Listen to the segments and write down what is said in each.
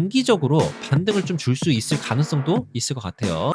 단기적으로 반등을 좀 줄 수 있을 가능성도 있을 것 같아요.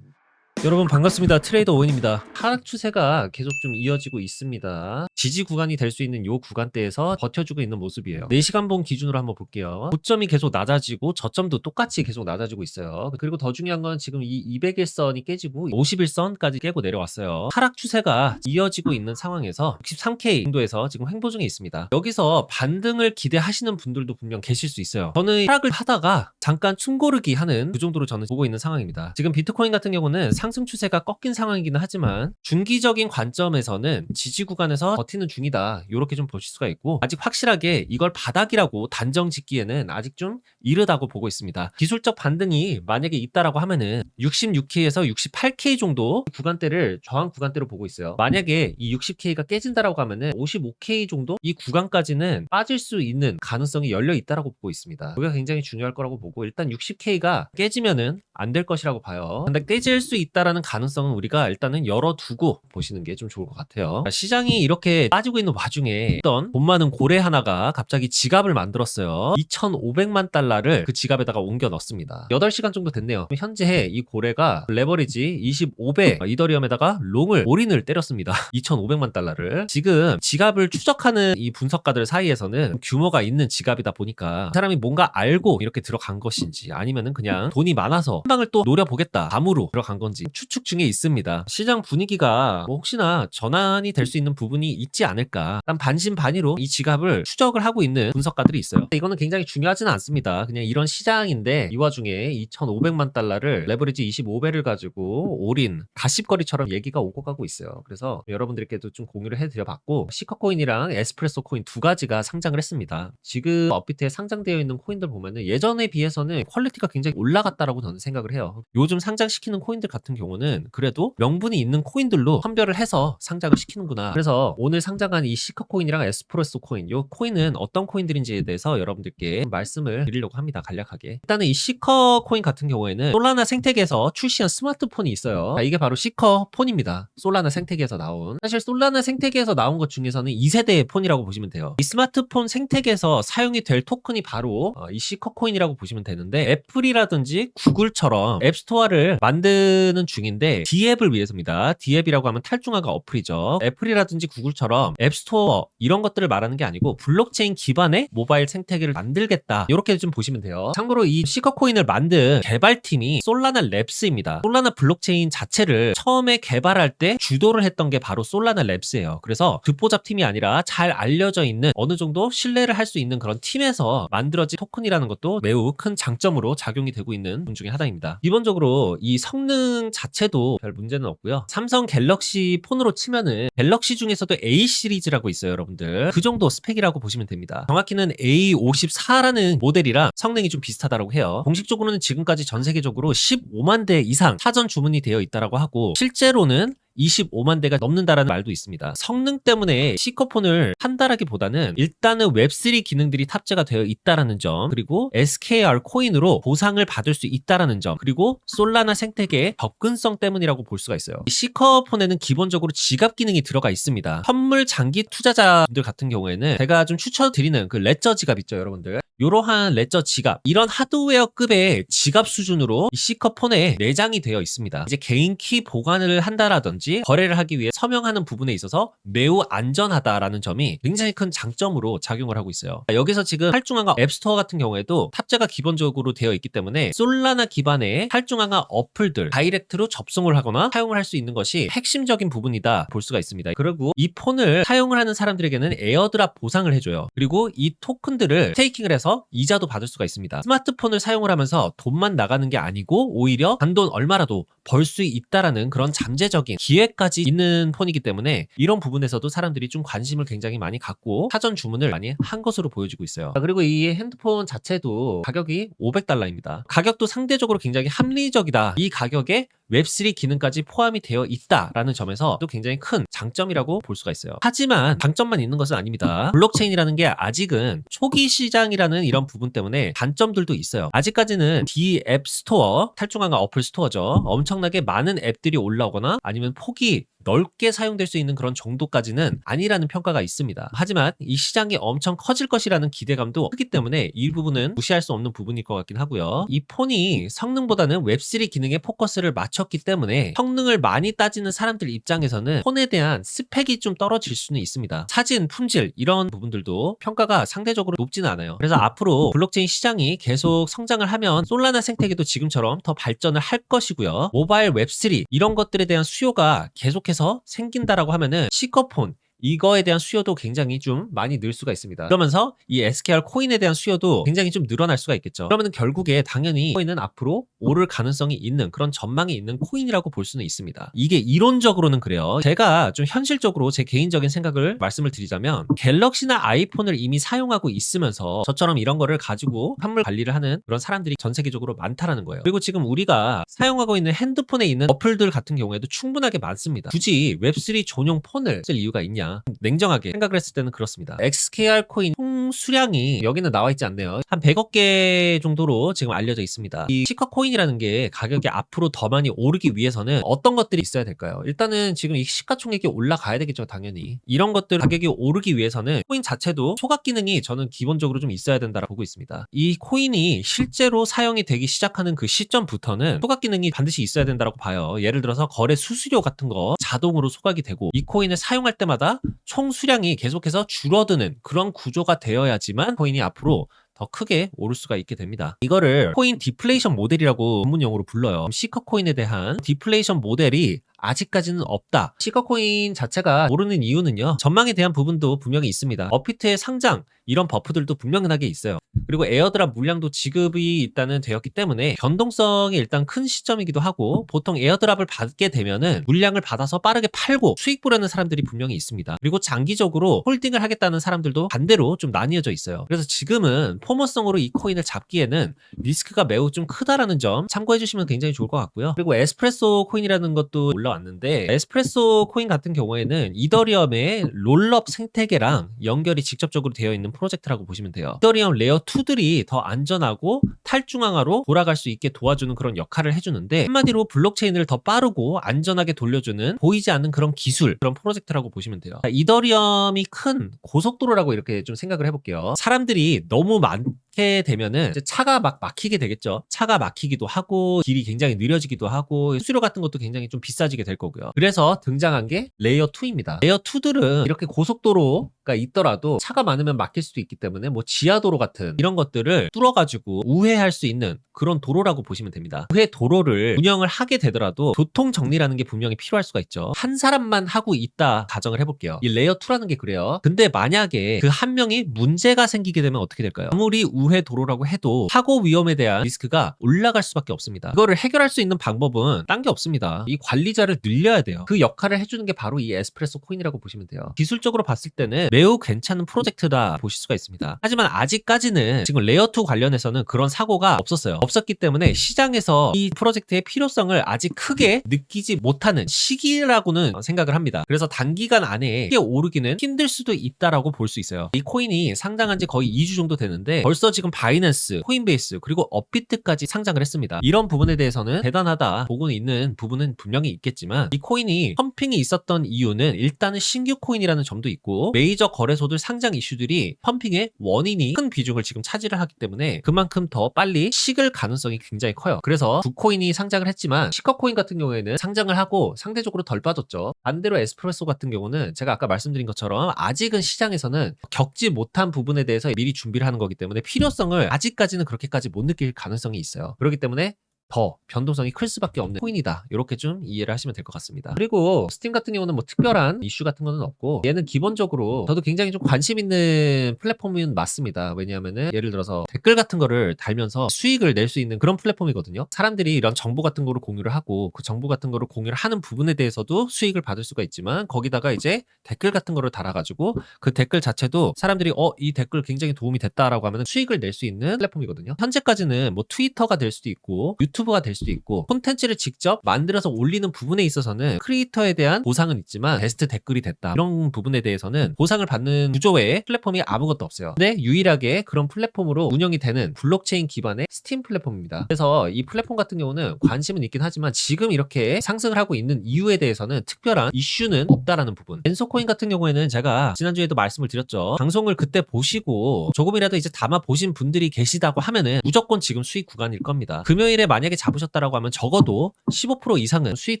여러분 반갑습니다. 트레이더 오웬입니다. 하락 추세가 계속 좀 이어지고 있습니다. 지지 구간이 될 수 있는 요 구간대에서 버텨주고 있는 모습이에요. 4시간봉 기준으로 한번 볼게요. 고점이 계속 낮아지고 저점도 똑같이 계속 낮아지고 있어요. 그리고 더 중요한 건 지금 이 200일선이 깨지고 51선까지 깨고 내려왔어요. 하락 추세가 이어지고 있는 상황에서 63K 정도에서 지금 횡보 중에 있습니다. 여기서 반등을 기대하시는 분들도 분명 계실 수 있어요. 저는 하락을 하다가 잠깐 춤고르기 하는 그 정도로 저는 보고 있는 상황입니다. 지금 비트코인 같은 경우는 상승 추세가 꺾인 상황이기는 하지만 중기적인 관점에서는 지지 구간에서 버티는 중이다. 이렇게 좀 보실 수가 있고 아직 확실하게 이걸 바닥이라고 단정 짓기에는 아직 좀 이르다고 보고 있습니다. 기술적 반등이 만약에 있다라고 하면은 66K에서 68K 정도 구간대를 저항 구간대로 보고 있어요. 만약에 이 60K가 깨진다라고 하면은 55K 정도 이 구간까지는 빠질 수 있는 가능성이 열려 있다라고 보고 있습니다. 이게 굉장히 중요할 거라고 보고 일단 60K가 깨지면은 안 될 것이라고 봐요. 근데 깨질 수 있다라는 가능성은 우리가 일단은 열어두고 보시는 게 좀 좋을 것 같아요. 시장이 이렇게 빠지고 있는 와중에 어떤 돈 많은 고래 하나가 갑자기 지갑을 만들었어요. 2,500만 달러를 그 지갑에다가 옮겨 넣습니다. 8시간 정도 됐네요. 현재 이 고래가 레버리지 25배 이더리움에다가 롱을 올인을 때렸습니다. 2,500만 달러를. 지금 지갑을 추적하는 이 분석가들 사이에서는 규모가 있는 지갑이다 보니까 그 사람이 뭔가 알고 이렇게 들어간 것인지 아니면은 그냥 돈이 많아서 한 방을 또 노려보겠다 감으로 들어간 건지 추측 중에 있습니다. 시장 분위기가 뭐 혹시나 전환이 될 수 있는 부분이 있지 않을까. 난 반신반의로 이 지갑을 추적을 하고 있는 분석가들이 있어요. 이거는 굉장히 중요하지는 않습니다. 그냥 이런 시장인데 이 와중에 2,500만 달러를 레버리지 25배를 가지고 올인 가십거리처럼 얘기가 오고 가고 있어요. 그래서 여러분들께도 좀 공유를 해드려봤고 시커코인이랑 에스프레소 코인 두 가지가 상장을 했습니다. 지금 업비트에 상장되어 있는 코인들 보면은 예전에 비해서는 퀄리티가 굉장히 올라갔다라고 저는 생각을 해요. 요즘 상장시키는 코인들 같은 경우는 그래도 명분이 있는 코인들로 선별을 해서 상장을 시키는구나. 그래서 오늘 상장한 이 시커코인이랑 에스프레소 코인, 요 코인은 어떤 코인들인지에 대해서 여러분들께 말씀을 드리려고 합니다. 간략하게. 일단은 이 시커코인 같은 경우에는 솔라나 생태계에서 출시한 스마트폰이 있어요. 이게 바로 시커폰입니다. 솔라나 생태계에서 나온. 사실 솔라나 생태계에서 나온 것 중에서는 2세대의 폰이라고 보시면 돼요. 이 스마트폰 생태계에서 사용이 될 토큰이 바로 이 시커코인이라고 보시면 되는데 애플이라든지 구글처럼 앱스토어를 만드는 중인데 D앱을 위해서입니다. D앱이라고 하면 탈중화가 어플이죠. 애플이라든지 구글처럼 앱스토어 이런 것들을 말하는 게 아니고 블록체인 기반의 모바일 생태계를 만들겠다. 이렇게 좀 보시면 돼요. 참고로 이 시커코인을 만든 개발팀이 솔라나 랩스입니다. 솔라나 블록체인 자체를 처음에 개발할 때 주도를 했던 게 바로 솔라나 랩스예요. 그래서 듣보잡 팀이 아니라 잘 알려져 있는 어느 정도 신뢰를 할 수 있는 그런 팀에서 만들어진 토큰이라는 것도 매우 큰 장점으로 작용이 되고 있는 분 중에 하나입니다. 기본적으로 이 성능 자체도 별 문제는 없고요. 삼성 갤럭시 폰으로 치면은 갤럭시 중에서도 A 시리즈라고 있어요, 여러분들. 그 정도 스펙이라고 보시면 됩니다. 정확히는 A54라는 모델이랑 성능이 좀 비슷하다고 해요. 공식적으로는 지금까지 전 세계적으로 15만 대 이상 사전 주문이 되어 있다라고 하고 실제로는 25만 대가 넘는다라는 말도 있습니다. 성능 때문에 시커폰을 한다라기보다는 일단은 웹3 기능들이 탑재가 되어 있다라는 점, 그리고 SKR 코인으로 보상을 받을 수 있다라는 점, 그리고 솔라나 생태계의 접근성 때문이라고 볼 수가 있어요. 시커폰에는 기본적으로 지갑 기능이 들어가 있습니다. 선물 장기 투자자분들 같은 경우에는 제가 좀 추천드리는 그 레저 지갑 있죠, 여러분들. 이러한 레저 지갑, 이런 하드웨어급의 지갑 수준으로 이 시커폰에 내장이 되어 있습니다. 이제 개인 키 보관을 한다라든지 거래를 하기 위해 서명하는 부분에 있어서 매우 안전하다라는 점이 굉장히 큰 장점으로 작용을 하고 있어요. 여기서 지금 탈중앙화 앱스토어 같은 경우에도 탑재가 기본적으로 되어 있기 때문에 솔라나 기반의 탈중앙화 어플들 다이렉트로 접속을 하거나 사용을 할 수 있는 것이 핵심적인 부분이다 볼 수가 있습니다. 그리고 이 폰을 사용을 하는 사람들에게는 에어드랍 보상을 해줘요. 그리고 이 토큰들을 스테이킹을 해서 이자도 받을 수가 있습니다. 스마트폰을 사용을 하면서 돈만 나가는 게 아니고 오히려 단돈 얼마라도 벌 수 있다라는 그런 잠재적인 기회까지 있는 폰이기 때문에 이런 부분에서도 사람들이 좀 관심을 굉장히 많이 갖고 사전 주문을 많이 한 것으로 보여지고 있어요. 그리고 이 핸드폰 자체도 가격이 500달러입니다. 가격도 상대적으로 굉장히 합리적이다. 이 가격에 웹3 기능까지 포함이 되어 있다라는 점에서 또 굉장히 큰 장점이라고 볼 수가 있어요. 하지만 장점만 있는 것은 아닙니다. 블록체인이라는 게 아직은 초기 시장이라는 이런 부분 때문에 단점들도 있어요. 아직까지는 D 앱 스토어, 탈중앙화 어플 스토어죠. 엄청나게 많은 앱들이 올라오거나 아니면 폭이 넓게 사용될 수 있는 그런 정도까지는 아니라는 평가가 있습니다. 하지만 이 시장이 엄청 커질 것이라는 기대감도 크기 때문에 이 부분은 무시할 수 없는 부분일 것 같긴 하고요. 이 폰이 성능보다는 웹3 기능에 포커스를 맞췄기 때문에 성능을 많이 따지는 사람들 입장에서는 폰에 대한 스펙이 좀 떨어질 수는 있습니다. 사진, 품질 이런 부분들도 평가가 상대적으로 높지는 않아요. 그래서 앞으로 블록체인 시장이 계속 성장을 하면 솔라나 생태계도 지금처럼 더 발전을 할 것이고요. 모바일 웹3 이런 것들에 대한 수요가 계속해서 생긴다라고 하면은 시커폰 이거에 대한 수요도 굉장히 좀 많이 늘 수가 있습니다. 그러면서 이 SKR 코인에 대한 수요도 굉장히 좀 늘어날 수가 있겠죠. 그러면 결국에 당연히 코인은 앞으로 오를 가능성이 있는 그런 전망이 있는 코인이라고 볼 수는 있습니다. 이게 이론적으로는 그래요. 제가 좀 현실적으로 제 개인적인 생각을 말씀을 드리자면 갤럭시나 아이폰을 이미 사용하고 있으면서 저처럼 이런 거를 가지고 환물 관리를 하는 그런 사람들이 전 세계적으로 많다라는 거예요. 그리고 지금 우리가 사용하고 있는 핸드폰에 있는 어플들 같은 경우에도 충분하게 많습니다. 굳이 웹3 전용 폰을 쓸 이유가 있냐? 냉정하게 생각을 했을 때는 그렇습니다. XKR 코인 총 수량이 여기는 나와 있지 않네요. 한 100억 개 정도로 지금 알려져 있습니다. 이 시커 코인이라는 게 가격이 앞으로 더 많이 오르기 위해서는 어떤 것들이 있어야 될까요? 일단은 지금 이 시가총액이 올라가야 되겠죠, 당연히. 이런 것들 가격이 오르기 위해서는 코인 자체도 소각 기능이 저는 기본적으로 좀 있어야 된다고 보고 있습니다. 이 코인이 실제로 사용이 되기 시작하는 그 시점부터는 소각 기능이 반드시 있어야 된다고 봐요. 예를 들어서 거래 수수료 같은 거 자동으로 소각이 되고 이 코인을 사용할 때마다 총 수량이 계속해서 줄어드는 그런 구조가 되어야지만 코인이 앞으로 더 크게 오를 수가 있게 됩니다. 이거를 코인 디플레이션 모델이라고 전문 용어로 불러요. 시커 코인에 대한 디플레이션 모델이 아직까지는 없다. 시커 코인 자체가 오르는 이유는요. 전망에 대한 부분도 분명히 있습니다. 업비트의 상장 이런 버프들도 분명하게 있어요. 그리고 에어드랍 물량도 지급이 일단은 되었기 때문에 변동성이 일단 큰 시점이기도 하고 보통 에어드랍을 받게 되면은 물량을 받아서 빠르게 팔고 수익 보려는 사람들이 분명히 있습니다. 그리고 장기적으로 홀딩을 하겠다는 사람들도 반대로 좀 나뉘어져 있어요. 그래서 지금은 포머성으로 이 코인을 잡기에는 리스크가 매우 좀 크다라는 점 참고해 주시면 굉장히 좋을 것 같고요. 그리고 에스프레소 코인이라는 것도 올라왔는데 에스프레소 코인 같은 경우에는 이더리움의 롤업 생태계랑 연결이 직접적으로 되어 있는 프로젝트라고 보시면 돼요. 이더리움 레어 2들이 더 안전하고 탈중앙화로 돌아갈 수 있게 도와주는 그런 역할을 해주는데 한마디로 블록체인을 더 빠르고 안전하게 돌려주는 보이지 않는 그런 기술 그런 프로젝트라고 보시면 돼요. 이더리움이 큰 고속도로라고 이렇게 좀 생각을 해볼게요. 사람들이 너무 많게 되면은 이제 차가 막 막히게 되겠죠. 차가 막히기도 하고 길이 굉장히 느려지기도 하고 수수료 같은 것도 굉장히 좀 비싸지게 될 거고요. 그래서 등장한 게 레이어 2입니다. 레이어 2들은 이렇게 고속도로가 있더라도 차가 많으면 막힐 수도 있기 때문에 뭐 지하도로 같은 이런 것들을 뚫어가지고 우회할 수 있는 그런 도로라고 보시면 됩니다. 우회 도로를 운영을 하게 되더라도 교통 정리라는 게 분명히 필요할 수가 있죠. 한 사람만 하고 있다 가정을 해볼게요. 이 레이어 2라는 게 그래요. 근데 만약에 그 한 명이 문제가 생기게 되면 어떻게 될까요? 아무리 우회 도로라고 해도 사고 위험에 대한 리스크가 올라갈 수밖에 없습니다. 이거를 해결할 수 있는 방법은 딴 게 없습니다. 이 관리자를 늘려야 돼요. 그 역할을 해주는 게 바로 이 에스프레소 코인이라고 보시면 돼요. 기술적으로 봤을 때는 매우 괜찮은 프로젝트다 보실 수가 있습니다. 하지만 아직까지는 지금 레이어2 관련해서는 그런 사고가 없었기 때문에 시장에서 이 프로젝트의 필요성을 아직 크게 느끼지 못하는 시기라고는 생각을 합니다. 그래서 단기간 안에 크게 오르기는 힘들 수도 있다라고 볼 수 있어요. 이 코인이 상장한 지 거의 2주 정도 되는데 벌써 지금 바이낸스, 코인베이스 그리고 업비트까지 상장을 했습니다. 이런 부분에 대해서는 대단하다 보고 있는 부분은 분명히 있겠지만 이 코인이 펌핑이 있었던 이유는 일단은 신규 코인이라는 점도 있고 메이저 거래소들 상장 이슈들이 펌핑의 원인이 큰 비중을 지금 차지를 하기 때문에 그만큼 더 빨리 식을 가능성이 굉장히 커요. 그래서 두 코인이 상장을 했지만 시커 코인 같은 경우에는 상장을 하고 상대적으로 덜 빠졌죠. 반대로 에스프레소 같은 경우는 제가 아까 말씀드린 것처럼 아직은 시장에서는 겪지 못한 부분에 대해서 미리 준비를 하는 거기 때문에 필요성을 아직까지는 그렇게까지 못 느낄 가능성이 있어요. 그렇기 때문에 더 변동성이 클 수밖에 없는 코인이다. 이렇게 좀 이해를 하시면 될 것 같습니다. 그리고 스팀 같은 경우는 뭐 특별한 이슈 같은 거는 없고 얘는 기본적으로 저도 굉장히 좀 관심 있는 플랫폼은 맞습니다. 왜냐하면은 예를 들어서 댓글 같은 거를 달면서 수익을 낼 수 있는 그런 플랫폼이거든요. 사람들이 이런 정보 같은 거를 공유를 하고 그 정보 같은 거를 공유를 하는 부분에 대해서도 수익을 받을 수가 있지만 거기다가 이제 댓글 같은 거를 달아가지고 그 댓글 자체도 사람들이 이 댓글 굉장히 도움이 됐다라고 하면 수익을 낼 수 있는 플랫폼이거든요. 현재까지는 뭐 트위터가 될 수도 있고 유튜브가 될 수도 있고 콘텐츠를 직접 만들어서 올리는 부분에 있어서는 크리에이터에 대한 보상은 있지만 베스트 댓글이 됐다 이런 부분에 대해서는 보상을 받는 구조 외에 플랫폼이 아무것도 없어요. 근데 유일하게 그런 플랫폼으로 운영이 되는 블록체인 기반의 스팀 플랫폼입니다. 그래서 이 플랫폼 같은 경우는 관심은 있긴 하지만 지금 이렇게 상승을 하고 있는 이유에 대해서는 특별한 이슈는 없다라는 부분. 엔소코인 같은 경우에는 제가 지난주에도 말씀을 드렸죠. 방송을 그때 보시고 조금이라도 이제 담아 보신 분들이 계시다고 하면은 무조건 지금 수익 구간일 겁니다. 금요일에 만약에 잡으셨다라고 하면 적어도 15% 이상은 수익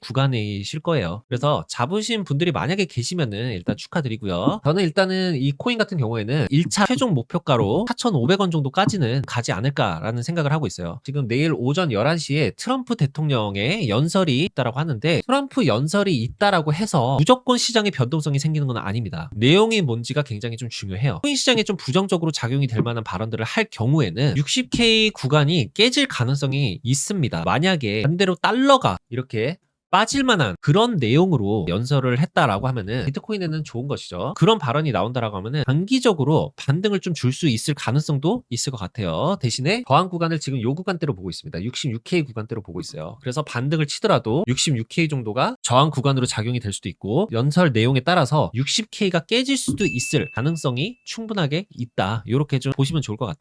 구간이실 거예요. 그래서 잡으신 분들이 만약에 계시면은 일단 축하드리고요. 저는 일단은 이 코인 같은 경우에는 1차 최종 목표가로 4,500원 정도까지는 가지 않을까라는 생각을 하고 있어요. 지금 내일 오전 11시에 트럼프 대통령의 연설이 있다라고 하는데 트럼프 연설이 있다라고 해서 무조건 시장에 변동성이 생기는 건 아닙니다. 내용이 뭔지가 굉장히 좀 중요해요. 코인 시장에 좀 부정적으로 작용이 될 만한 발언들을 할 경우에는 60K 구간이 깨질 가능성이 있습니다. 만약에 반대로 달러가 이렇게 빠질 만한 그런 내용으로 연설을 했다라고 하면은 비트코인에는 좋은 것이죠. 그런 발언이 나온다라고 하면은 단기적으로 반등을 좀 줄 수 있을 가능성도 있을 것 같아요. 대신에 저항 구간을 지금 요 구간대로 보고 있습니다. 66K 구간대로 보고 있어요. 그래서 반등을 치더라도 66K 정도가 저항 구간으로 작용이 될 수도 있고 연설 내용에 따라서 60K가 깨질 수도 있을 가능성이 충분하게 있다. 이렇게 좀 보시면 좋을 것 같아요.